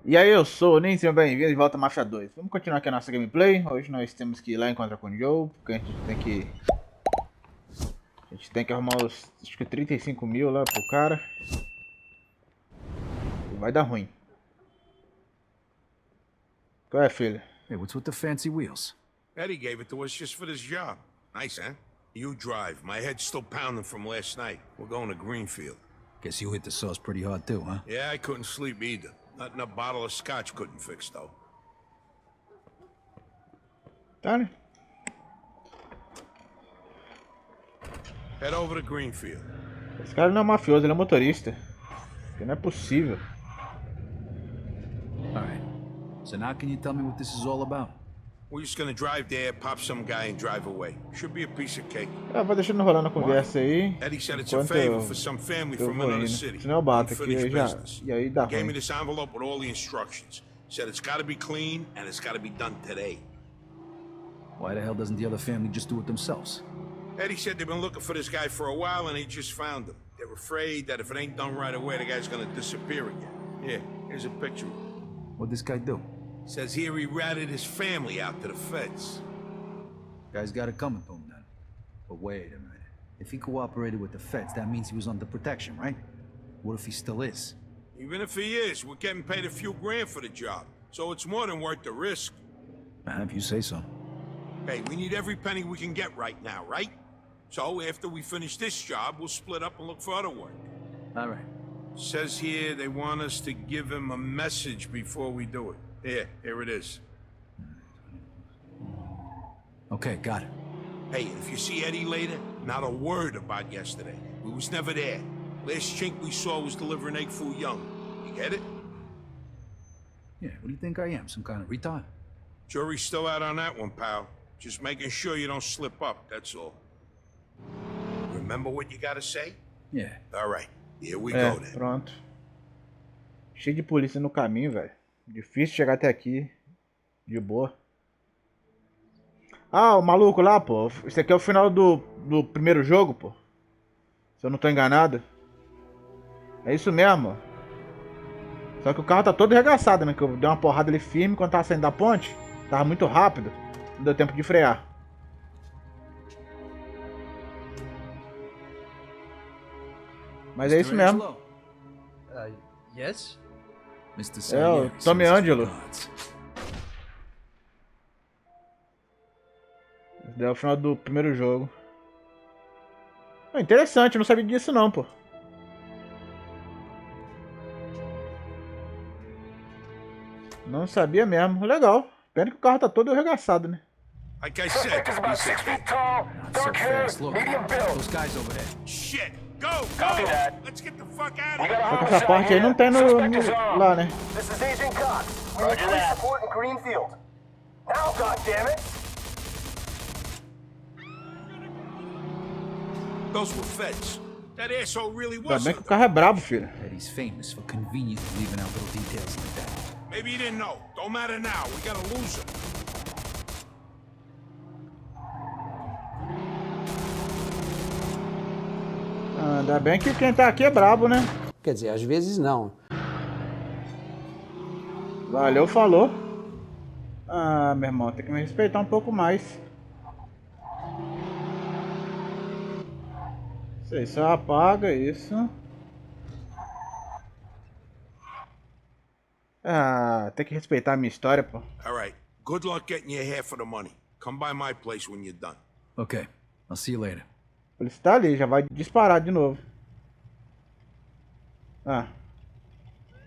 E aí, eu sou o Nin, sejam bem-vindos de volta a Mafia 2. Vamos continuar aqui a nossa gameplay. Hoje nós temos que ir lá encontrar com o Joe, porque a gente tem que arrumar os, acho que 35 mil lá pro cara. E vai dar ruim. Qual é, filho? Hey, what's with the fancy wheels? Eddie gave it to us just for this job. Nice, huh? You drive. My head's still pounding from last night. We're going to Greenfield. Guess you hit the sauce pretty hard too, huh? Yeah, I couldn't sleep either. Nothing a bottle of scotch couldn't fix, though. Tá, né? Head over to Greenfield. Esse cara não é mafioso, ele é motorista. Porque não é possível. Alright. So now can you tell me what this is all about? We're just gonna drive there, pop some guy and drive away. Should be a piece of cake. Vou deixando rolando a conversa aí. Eddie said it's a favor for some family from another city. Senão eu bato aqui Unfinished já. business. E aí dá Gave me ruim. this envelope with all the instructions. Said it's gotta be clean and it's gotta be done today. Why the hell doesn't the other family just do it themselves? Eddie said they've been looking for this guy for a while and they just found him. They're afraid that if it ain't done right away, the guy's gonna disappear again. Here, here's a picture. What'd this guy do? Says here he ratted his family out to the feds. Guy's got it coming to him then. But wait a minute. If he cooperated with the feds, that means he was under protection, right? What if he still is? Even if he is, we're getting paid a few grand for the job. So it's more than worth the risk. If you say so. Hey, we need every penny we can get right now, right? So after we finish this job, we'll split up and look for other work. All right. Says here they want us to give him a message before we do it. Here it is. Okay, got it. Hey, if you see Eddie later, not a word about yesterday. We was never there. Last chink we saw was delivering egg foo young. You get it? Yeah, what do you think I am? Some kind of retard? Jury's still out on that one, pal. Just making sure you don't slip up, that's all. Remember what you gotta say? Yeah. All right, here we go then. Pronto. Cheio de polícia no caminho, velho. Difícil chegar até aqui. De boa. Ah, o maluco lá, pô. Esse aqui é o final do primeiro jogo, pô. Se eu não tô enganado. É isso mesmo. Só que o carro tá todo arregaçado, né? Que eu dei uma porrada ali firme quando tava saindo da ponte. Tava muito rápido. Não deu tempo de frear. Mas é isso mesmo. Yes? Mr. É Salieri, o Tommy Angelo. Esse daí é o final do primeiro jogo. É interessante, eu não sabia disso não, pô. Não sabia mesmo. Legal. Pena que o carro tá todo arregaçado, né? Like I said, Suspect is about 6 feet tall, Not so dark hair, fast. Look, medium build. those guys over there. shit, go, Copy go! that. Let's get the fuck out We of got a here! Só que essa parte aí não tem Suspect is armed. lá, né? This is Agent Cox. We need police support in Greenfield. Now, goddammit! Those were feds. That asshole really Ainda was. bem que o carro é brabo, filho. Eddie's famous for conveniently leaving out little details like that. Maybe you didn't know. Don't matter now. We gotta lose him. Ah, ainda bem que quem tá aqui é brabo, né? Quer dizer, às vezes não. Valeu, falou. Ah, meu irmão, tem que me respeitar um pouco mais. Sei, só apaga isso. Ah, tem que respeitar a minha história, pô. All right. Good luck getting your half of the money. Come by my place when you're done. Okay, I'll see you later. A polícia tá ali, já vai disparar de novo. Ah.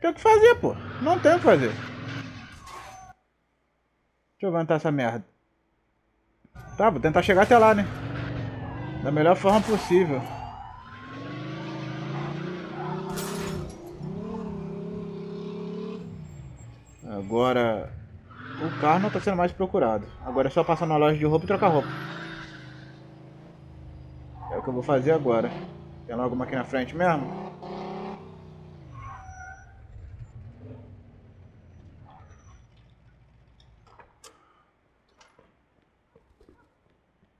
Tem o que fazer, pô. Não tem o que fazer. Deixa eu levantar essa merda. Tá, vou tentar chegar até lá, né? Da melhor forma possível. Agora... O carro não tá sendo mais procurado. Agora é só passar na loja de roupa e trocar roupa. É o que eu vou fazer agora. Tem logo uma aqui na frente mesmo?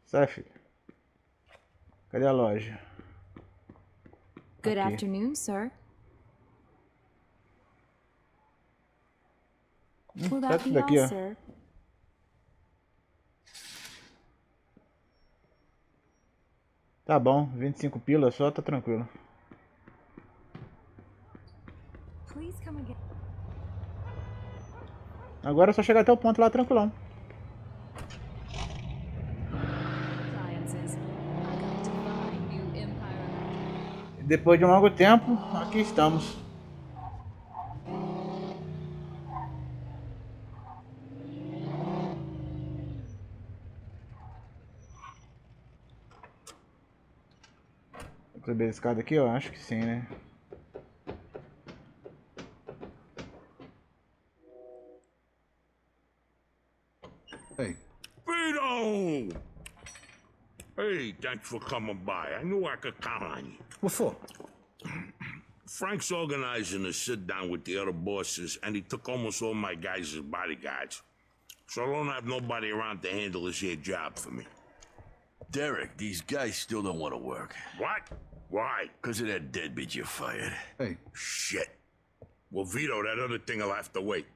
Sai, filho. Cadê a loja? Good Aqui. afternoon, sir. Will Pega that isso be daqui, all, ó. sir? Tá bom, 25 pila só, tá tranquilo. Please come again. Agora é só chegar até o ponto lá tranquilão. Appliances. I got a divine new empire. Depois de um longo tempo, aqui estamos. Vou subir a escada aqui, ó. Acho que sim, né? Hey, Vito! Hey, thanks for coming by. I knew I could count on you. what for? Frank's organizing a sit-down with the other bosses, and he took almost all my guys as bodyguards. So I don't have nobody around to handle this here job for me. Derek, these guys still don't want to work. What? Why? Because of that deadbeat you fired. Hey, Shit. Well, Vito, that other thing will have to wait.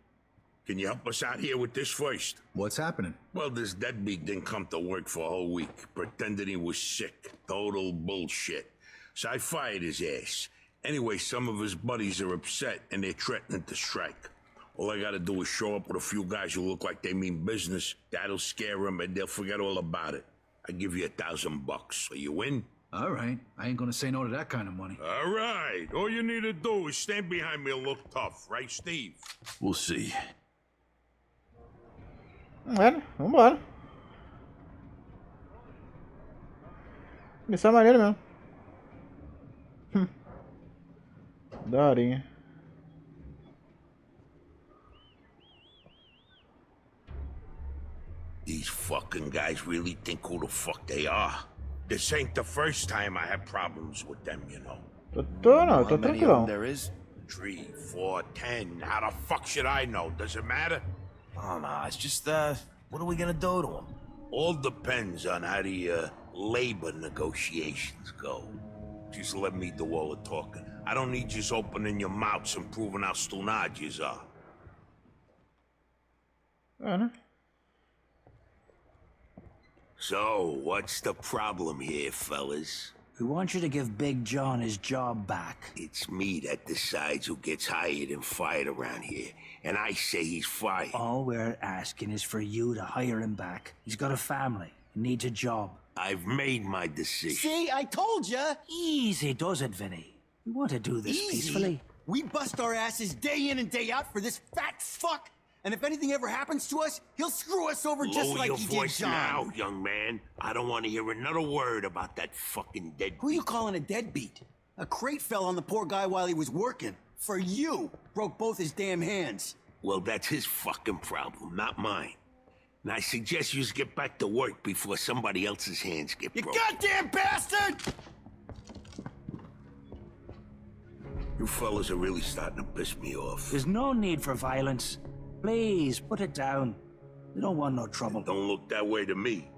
Can you help us out here with this first? what's happening? Well, this deadbeat didn't come to work for a whole week, pretending he was sick. Total bullshit. So I fired his ass. Anyway, some of his buddies are upset, and they're threatening to strike. All I gotta do is show up with a few guys who look like they mean business. That'll scare them, and they'll forget all about it. I give you $1,000. Are you in? All right, I ain't gonna say no to that kind of money. All right. All you need to do is stand behind me and look tough, right, Steve? We'll see. É, né? Vambora. Missão maneira mesmo. Daorinha. These fucking guys really think who the fuck they are. This ain't the first time I had problems with them, you know. Não, tô tranquilão. There is? 3, 4, 10. How the fuck should I know? Does it matter? Oh, no, it's just, what are we gonna do to them? All depends on how the labor negotiations go. Just let me do all the talking. I don't need you opening your mouths and proving how stunad yous are. É, né? So, what's the problem here, fellas? We want you to give Big John his job back. It's me that decides who gets hired and fired around here. And I say he's fired. All we're asking is for you to hire him back. He's got a family. He needs a job. I've made my decision. See, I told ya! Easy does it, Vinny. We want to do this peacefully. We bust our asses day in and day out for this fat fuck, and if anything ever happens to us, he'll screw us over just Lower like your he voice did John. now, young man. I don't want to hear another word about that fucking deadbeat. Who you calling a deadbeat? A crate fell on the poor guy while he was working. For you, broke both his damn hands. Well, that's his fucking problem, not mine. And I suggest you just get back to work before somebody else's hands get You broken. goddamn bastard! You fellas are really starting to piss me off. There's no need for violence. Please, put it down. We don't want no trouble. Don't look that way to me.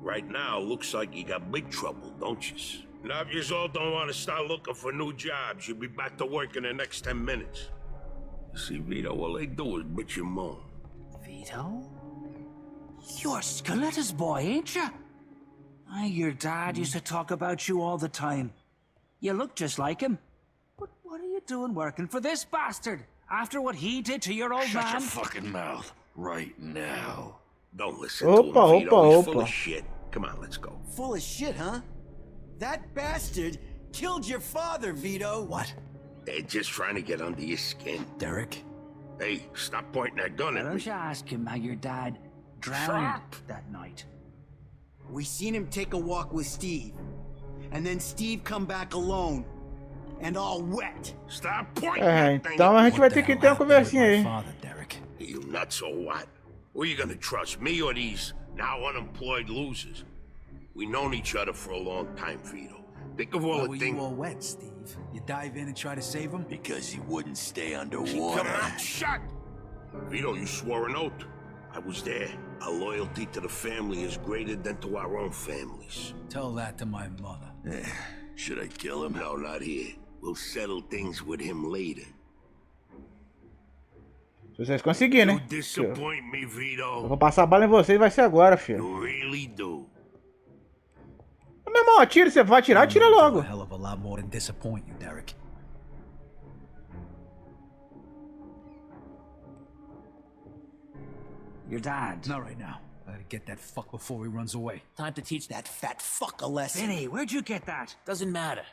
Right now, looks like you got big trouble, don't you? Now, if you all don't want to start looking for new jobs, you'll be back to work in the next 10 minutes. You see, Vito, all they do is bitch and moan. Vito? You're Scoletta's boy, ain't you? Your dad used to talk about you all the time. You look just like him. But what are you doing working for this bastard? After what he did to your old Shut man? your fucking mouth right now. Don't listen to him, Vito. He's full of shit. Come on, let's go. Full of shit, huh? That bastard killed your father, Vito. What? They're just trying to get under your skin. Derek? Hey, stop pointing that gun Why at me. don't you ask him how your dad drowned that night? We seen him take a walk with Steve. And then Steve come back alone. And all wet. Stop pointing É, that thing então a at gente vai ter que ter uma conversinha aí. Father, Derek. me. You nuts or what? Who are you gonna trust, me or these now unemployed losers? We've known each other for a long time, Vito. Think of all Why the were things... you all wet, Steve? You dive in and try to save him? Because he wouldn't stay underwater. Come on, shut! Vito, you swore an oath. I was there. Our loyalty to the family is greater than to our own families. Tell that to my mother. Should I kill him? No, not here. We'll settle things with him later. Se vocês conseguirem, You né? disappoint me, Eu Vito. vou passar a bala em vocês, vai ser agora, filho. You really do. Meu irmão, atira, você vai atirar, atira A logo. hell of a lot more than disappoint you, Derek. Your dad. Not right now. I gotta get that fuck before he runs away. Time to teach that fat fuck a lesson. Vinny, where'd you get that? Doesn't matter.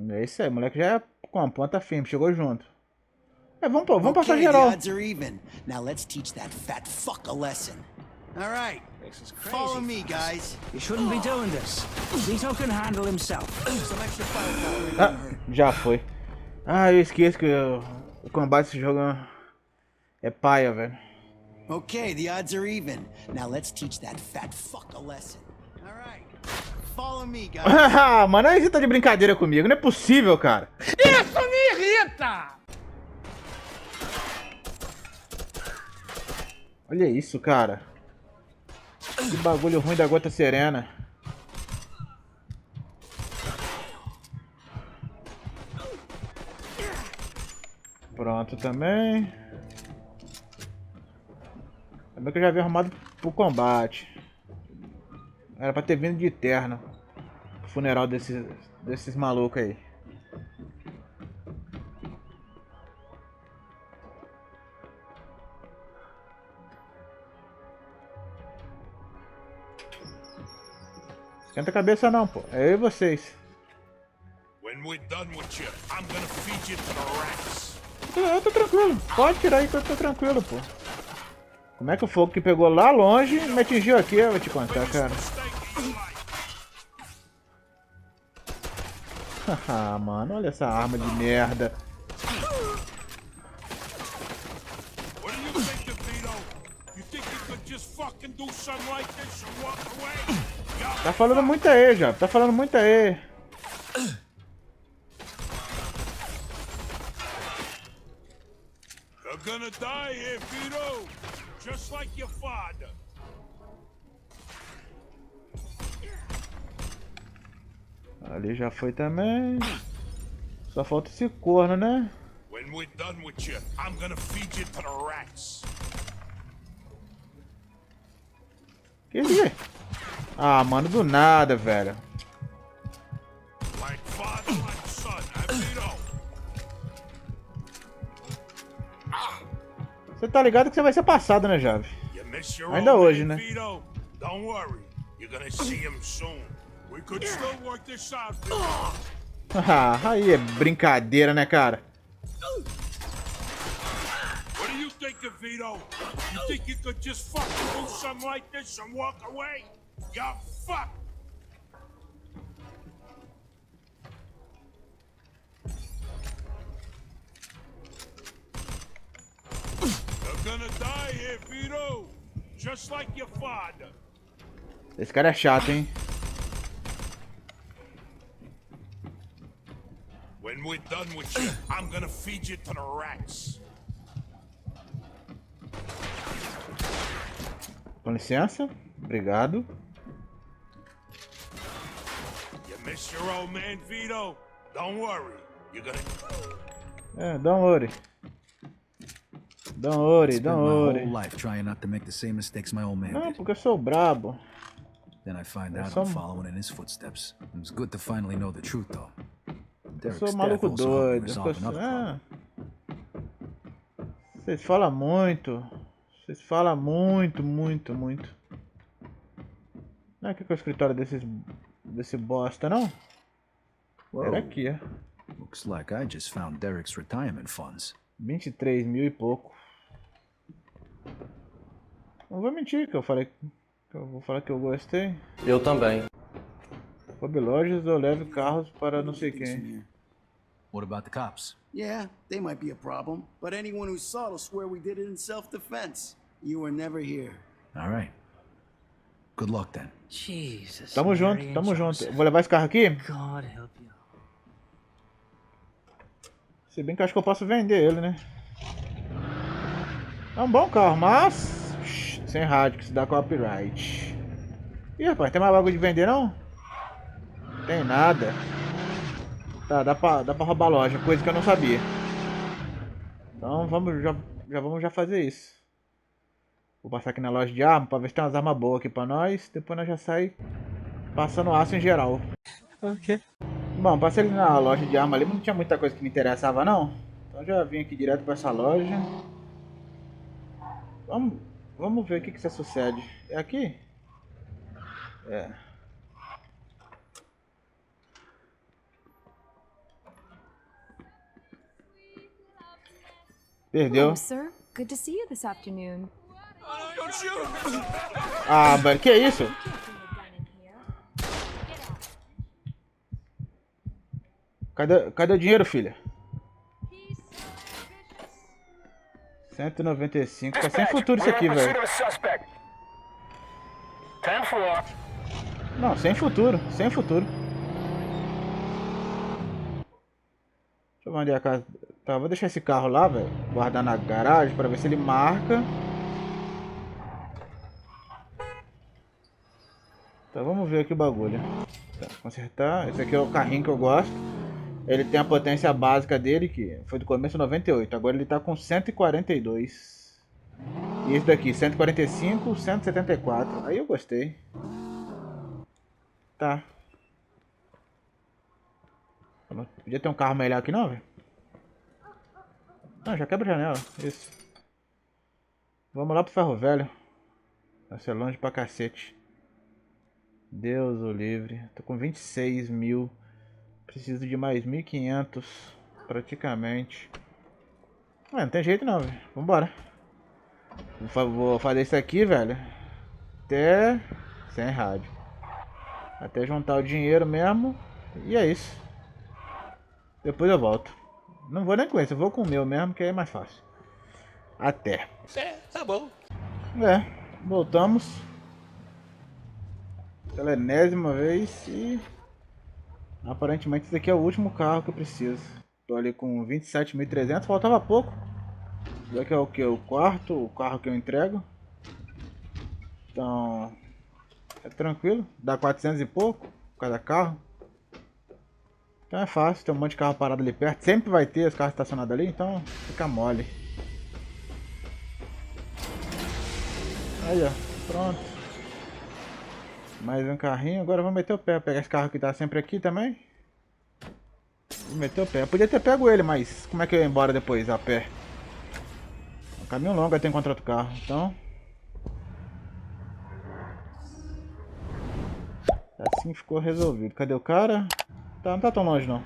É isso aí, moleque já é com a ponta firme, chegou junto. É, vamos passar Okay, geral. the odds are even. Now let's teach that fat fuck a lesson. All right, This is crazy. follow me, guys. You shouldn't be doing this. Vito can handle himself. Some extra firepower ain't Ah, gonna hurt. já foi. Ah, eu esqueço que o combate desse jogo é paia, velho. Okay, the odds are even. Now let's teach that fat fuck a lesson. All right, follow me, guys. Ah, mano, aí você tá de brincadeira comigo, não é possível, cara. Isso me irrita! Olha isso, cara. Que bagulho ruim da gota serena. Pronto também. Também que eu já havia arrumado pro combate. Era pra ter vindo de terno. Funeral desses malucos aí. Esquenta a cabeça não, pô. É eu e vocês. When we're done with you, I'm gonna feed you to the rats. Eu tô tranquilo. Pode tirar aí que eu tô tranquilo, pô. Como é que o fogo que pegou lá longe me atingiu aqui? Eu vou te contar, cara. Haha, mano, olha essa arma de merda. What do you think, Vito? You think you could just fucking do something like this and walk away? Tá falando muito aí, já. Tá falando muito aí. You're gonna die here, Vito. Just like your father. Ali já foi também. Só falta esse corno, né? When we're done with you, I'm gonna feed you to the rats. Que isso aqui? Ah, mano, do nada, velho. Like father, like son, Vito. Você tá ligado que você vai ser passado, né, Jave? You miss your Ainda old hoje, man, né? Vito? Don't worry. You're gonna see him soon. We could still work this out, Vito. Ah, aí é brincadeira, né, cara? What do you think, Vito? You think you could just fucking do something like this and walk away? You're fucked. You're gonna die here, Vito. Just like your father. Esse cara é chato, hein? When we're done with you, I'm gonna feed you to the rats. Com licença. Obrigado. You miss your old man, Vito? Don't worry. You're gonna... É, don't worry. Don't worry, Spent don't my worry. whole life trying not to make the same mistakes my old man Não, did. porque eu sou brabo. Then I find out sou- I'm following in his footsteps. It was good to finally know the truth, though. Eu Derek's sou death maluco also helped me doido. resolve another problem. Vocês falam muito. Vocês falam muito, muito, muito. Não é aqui que é o escritório desse bosta, não? Era aqui, é. Looks like I just found Derek's retirement funds. 23 mil e pouco. Não vou mentir que eu falei. Que eu vou falar que eu gostei. Eu também. Hobby lojas eu levo carros para não sei quem. What about the cops? Yeah, they might be a problem, but anyone who saw it'll swear we did it in self-defense. You were never here. All right. Good luck then. Jesus. Tamo Mary junto, and tamo junto. Joseph. Vou levar esse carro aqui. God help you. Se bem que eu acho que eu posso vender ele, né? É um bom carro, mas... sem rádio, que se dá copyright. Ih, rapaz, tem mais bagulho de vender, não? Tem nada. Tá, dá pra roubar a loja, coisa que eu não sabia. Então já vamos fazer isso. Vou passar aqui na loja de arma pra ver se tem umas armas boas aqui pra nós. Depois nós já sai passando aço em geral. Ok. Bom, passei ali na loja de arma ali, mas não tinha muita coisa que me interessava não. Então já vim aqui direto pra essa loja. Vamos ver o que isso sucede. É aqui? É. Perdeu. Hello, sir. Good to see you this afternoon. Ah, mano, que isso? Cadê o dinheiro, filha? 195. Tá sem futuro isso aqui, velho. Não, sem futuro. Sem futuro. Deixa eu mandar a casa. Tá, vou deixar esse carro lá, velho. Guardar na garagem pra ver se ele marca. Tá, vamos ver aqui o bagulho. Tá, consertar. Esse aqui é o carrinho que eu gosto. Ele tem a potência básica dele, que foi do começo 98. Agora ele tá com 142. E esse daqui, 145, 174. Aí eu gostei. Tá. Podia ter um carro melhor aqui não, velho? Não, já quebra a janela. Isso. Vamos lá pro ferro velho. Vai ser longe pra cacete. Deus o livre. Tô com 26 mil. Preciso de mais 1.500. Praticamente. Não tem jeito não, velho. Vambora. Vou fazer isso aqui, velho. Até... sem rádio. Até juntar o dinheiro mesmo. E é isso. Depois eu volto. Não vou nem com esse, eu vou com o meu mesmo, que aí é mais fácil. Até. É, tá bom. É, voltamos. Pela enésima vez e... aparentemente esse aqui é o último carro que eu preciso. Tô ali com 27.300, faltava pouco. Esse aqui é o que? O quarto, o carro que eu entrego. Então... é tranquilo, dá 400 e pouco cada carro. Então é fácil, tem um monte de carro parado ali perto. Sempre vai ter os carros estacionados ali, então fica mole. Aí ó, pronto. Mais um carrinho, agora vamos meter o pé. Pegar esse carro que tá sempre aqui também. Vou meter o pé. Eu podia ter pego ele, mas como é que eu ia embora depois a pé? Um caminho longo até encontrar outro carro, então... assim ficou resolvido. Cadê o cara? Tá, não tá tão longe não.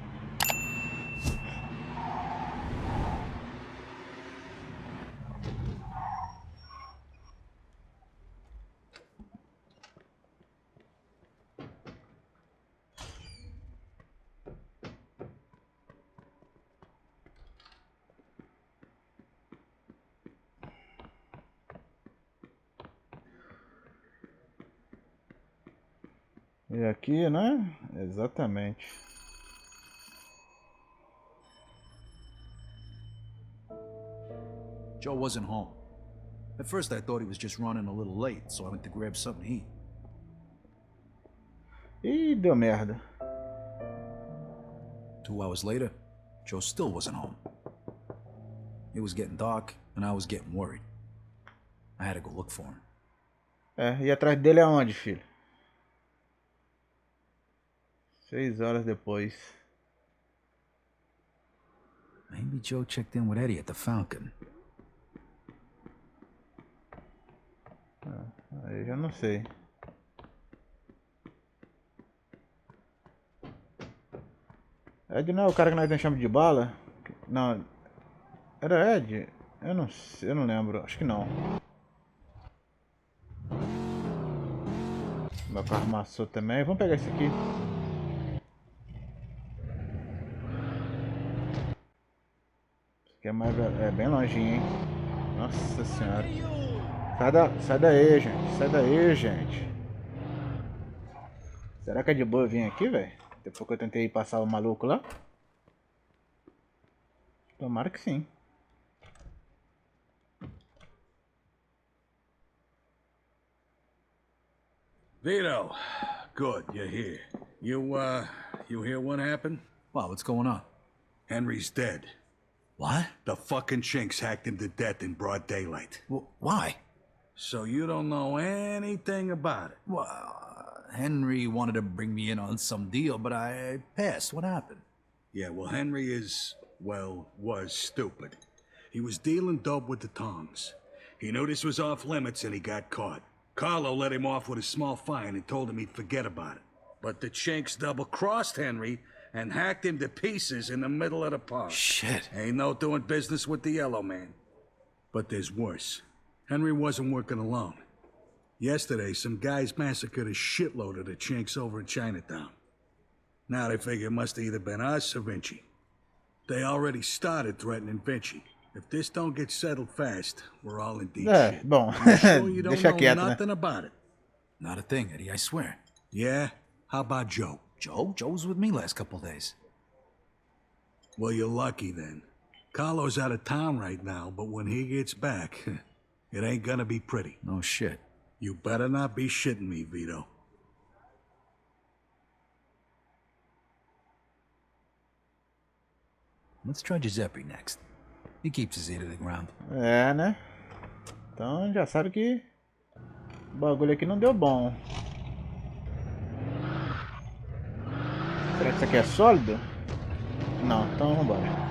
E aqui, né? Exatamente. Joe wasn't home. At first I thought he was just running a little late, so I went to grab something to eat. Ih, deu merda. 2 hours later, Joe still wasn't home. It was getting dark, and I was getting worried. I had to go look for him. É, e atrás dele aonde, filho? 6 horas depois. Maybe Joe checked in with Eddie at the Falcon. Aí já não sei. Ed não é o cara que nós deixamos de bala? Não. Era Ed? Eu não sei, eu não lembro. Acho que não. Meu carro amassou também. Vamos pegar esse aqui. Esse aqui é mais... é bem longinho, hein? Nossa senhora. Sai daí, gente. Sai daí, gente. Será que é de boa eu vir aqui, velho? Depois que eu tentei passar o maluco lá? Tomara que sim. Vito, good, you're here. You hear what happened? Wow, what's going on? Henry's dead. What? The fucking chinks hacked him to death in broad daylight. Why? So you don't know anything about it? Well, Henry wanted to bring me in on some deal, but I passed. What happened? Yeah, well, Henry was stupid. He was dealing dope with the tongs. He knew this was off limits and he got caught. Carlo let him off with a small fine and told him he'd forget about it. But the chinks double-crossed Henry and hacked him to pieces in the middle of the park. Shit. Ain't no doing business with the Yellow Man. But there's worse. Henry wasn't working alone. Yesterday, some guys massacred a shitload of the chinks over in Chinatown. Now they figure it must have either been us or Vinci. They already started threatening Vinci. If this don't get settled fast, we're all in deep shit. Bom, Sure you don't deixa know quieto, nothing né? about it. Not a thing, Eddie, I swear. Yeah? How about Joe? Joe? Joe was with me last couple days. Well, you're lucky then. Carlo's out of town right now, but when he gets back, it ain't gonna be pretty. No shit. You better not be shitting me, Vito. Let's try Giuseppe next. He keeps his ear to the ground. É, né? Então já sabe que o bagulho aqui não deu bom. Será que isso aqui é sólido? Não, então vambora.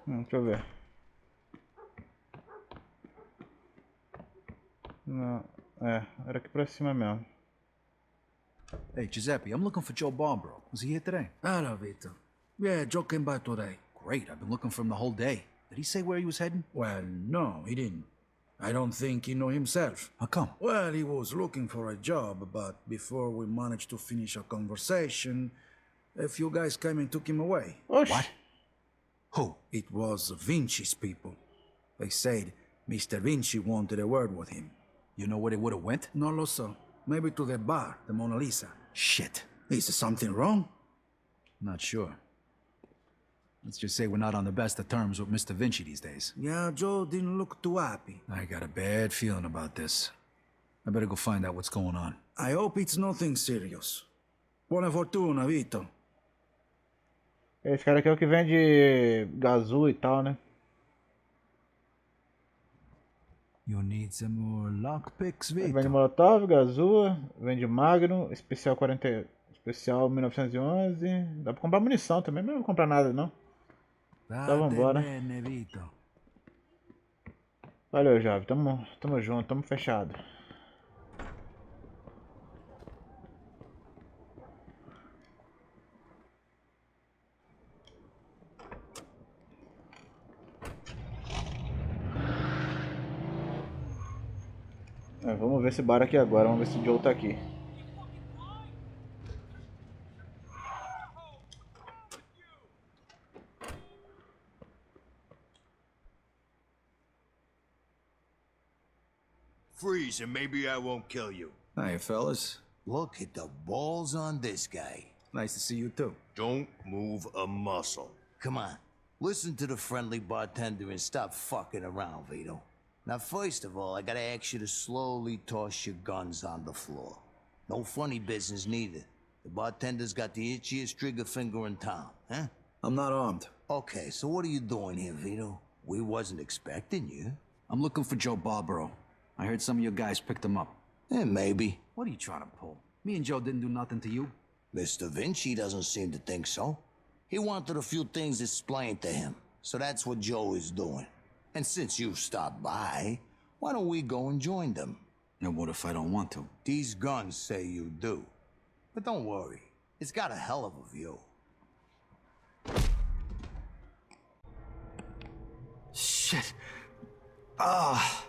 Deixa eu ver. Não, era aqui pra cima mesmo. Hey, Giuseppe, I'm looking for Joe Barbaro. Was he here today? Hello, Vito. Yeah, Joe came by today. Great, I've been looking for him the whole day. Did he say where he was heading? Well, no, he didn't. I don't think he knew himself. How come? Well, he was looking for a job, but before we managed to finish our conversation, a few guys came and took him away. Oxi. What? Who? It was Vinci's people. They said Mr. Vinci wanted a word with him. You know where they would have went? No lo so. Maybe to the bar, the Mona Lisa. Shit. Is something wrong? Not sure. Let's just say we're not on the best of terms with Mr. Vinci these days. Yeah, Joe didn't look too happy. I got a bad feeling about this. I better go find out what's going on. I hope it's nothing serious. Buona fortuna, Vito. Esse cara aqui é o que vende gazu e tal, né? You need some more lockpicks, Vende Vito. molotov, gazu, vende magno, especial 40, especial 1911. Dá pra comprar munição também, mas não vou comprar nada não. Então vambora. Valeu, Jovem. Tamo junto, tamo fechado. Vamos ver esse bar aqui agora, vamos ver se o Joe tá aqui. Freeze and maybe I won't kill you. Hiya, fellas. Look at the balls on this guy. Nice to see you too. Don't move a muscle. Come on, listen to the friendly bartender and stop fucking around, Vito. Now, first of all, I gotta ask you to slowly toss your guns on the floor. No funny business neither. The bartender's got the itchiest trigger finger in town, huh? I'm not armed. Okay, so what are you doing here, Vito? We wasn't expecting you. I'm looking for Joe Barbaro. I heard some of your guys picked him up. Maybe. What are you trying to pull? Me and Joe didn't do nothing to you. Mr. Vinci doesn't seem to think so. He wanted a few things explained to him, so that's what Joe is doing. And since you stopped by, why don't we go and join them? And what if I don't want to? These guns say you do. But don't worry, it's got a hell of a view. Shit. Ah.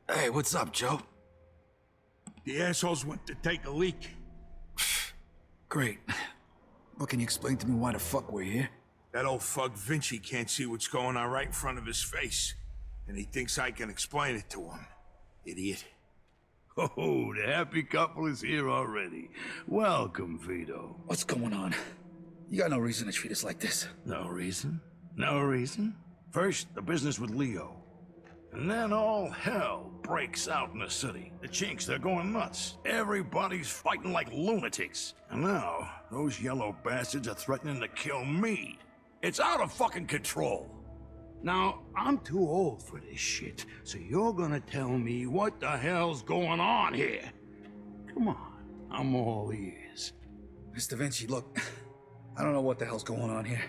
Hey, what's up, Joe? The assholes went to take a leak. Great. What can you explain to me why the fuck we're here? That old fuck Vinci can't see what's going on right in front of his face. And he thinks I can explain it to him. Idiot. Oh, the happy couple is here already. Welcome, Vito. What's going on? You got no reason to treat us like this. No reason? No reason? First, the business with Leo. And then all hell breaks out in the city. The chinks, they're going nuts. Everybody's fighting like lunatics. And now, those yellow bastards are threatening to kill me. It's out of fucking control. Now, I'm too old for this shit, so you're gonna tell me what the hell's going on here. Come on, I'm all ears. Mr. Vinci, look, I don't know what the hell's going on here.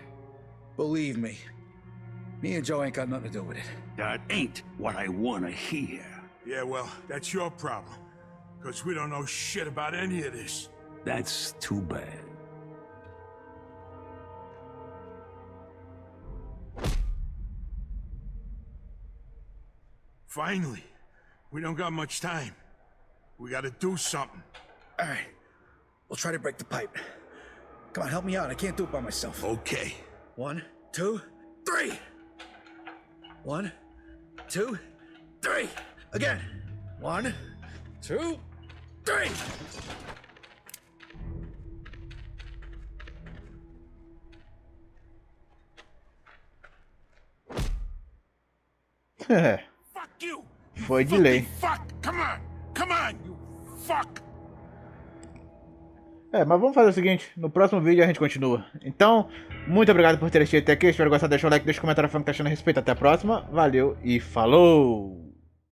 Believe me, me and Joe ain't got nothing to do with it. That ain't what I wanna hear. Yeah, well, that's your problem. Because we don't know shit about any of this. That's too bad. Finally. We don't got much time. We gotta do something. All right, we'll try to break the pipe. Come on, help me out. I can't do it by myself. Okay. 1, 2, 3. 1, 2, 3. Again. 1, 2, 3. Fuck you! Foi de lei. Fuck! Come on! Come on, you fuck! Mas vamos fazer o seguinte, no próximo vídeo a gente continua. Então, muito obrigado por ter assistido até aqui. Se tiver gostado, deixa um like, deixa um comentário falando que tá achando a respeito. Até a próxima, valeu e falou!